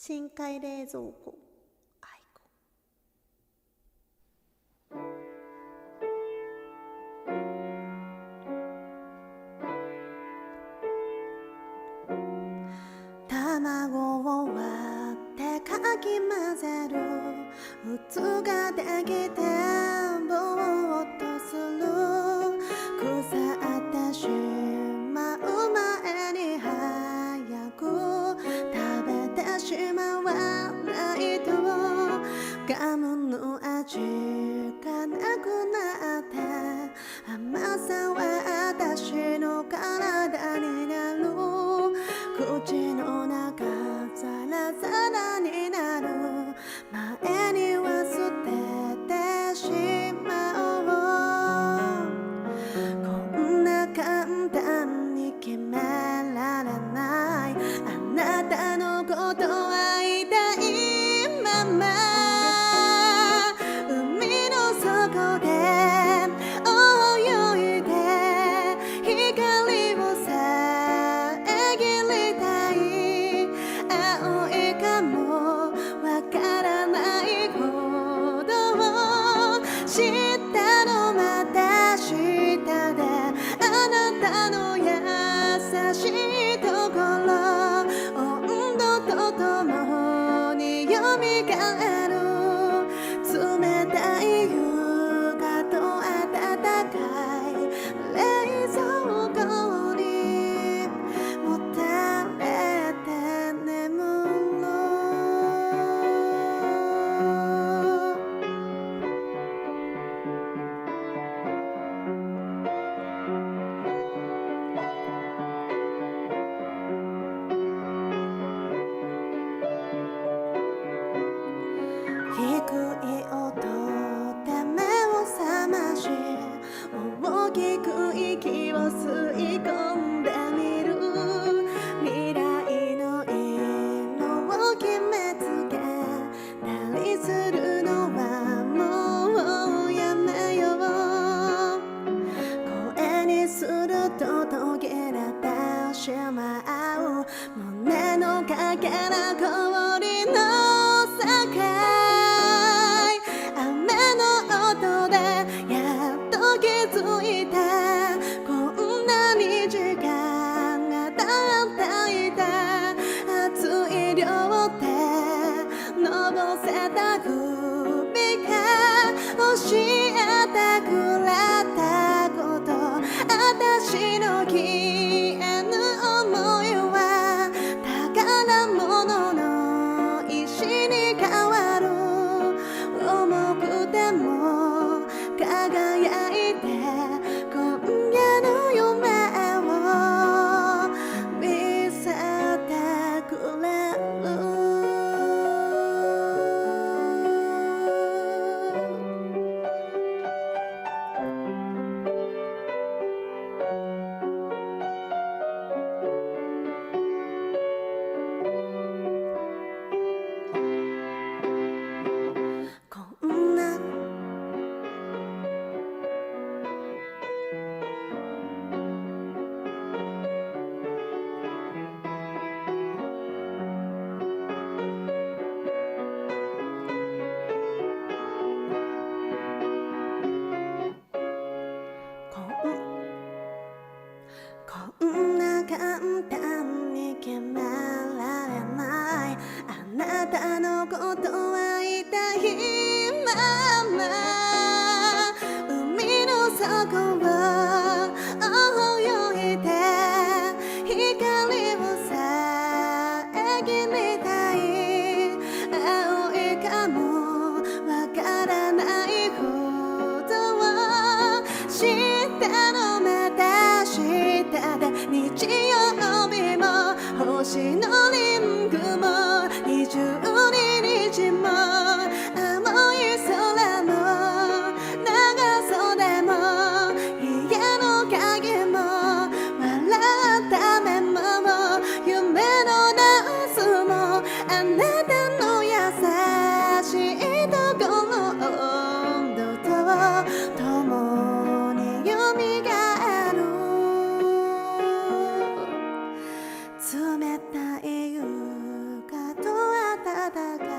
深海冷蔵庫aiko。卵を割ってかき混ぜる渦ができてぼーっとする腐ってしまう前に早く食べてしまわないとガムの味がなくなって甘さは私の体になる口の中ザラザラになる前には捨ててしまおうこんな簡単に決められないあなたのこと会いたいまま海の底で泳いで光を遮りたい青いかもわからないほど知ったのまた下であなたの優しいところ温度とともによみがえる冷たい夕方と暖かい冷蔵庫にもたれて眠る低い音で目を覚まし大きく息を吸い込んでみる未来の色を決めつけたりするのはもうやめよう声にすると途切れてしまう胸のかけら氷の境雨の音でやっと気づいたこんなに時間が経っていた熱い両手のぼせた首が教えてくれたこと私の消えぬ想いは宝物の石に変わる重くても輝いて今夜の夢を見せてくれるこんなこんな簡単に決められないあなたのこと会いたいまま海の底を泳いで光を遮りたい青いかもわからないほど知ったのまた下で日曜日も星のリングも22日も青い空も長袖も家の鍵も笑ったメモも夢のダンスもあなたの優しいところ温度と共によみがえる冷たい夕方と体が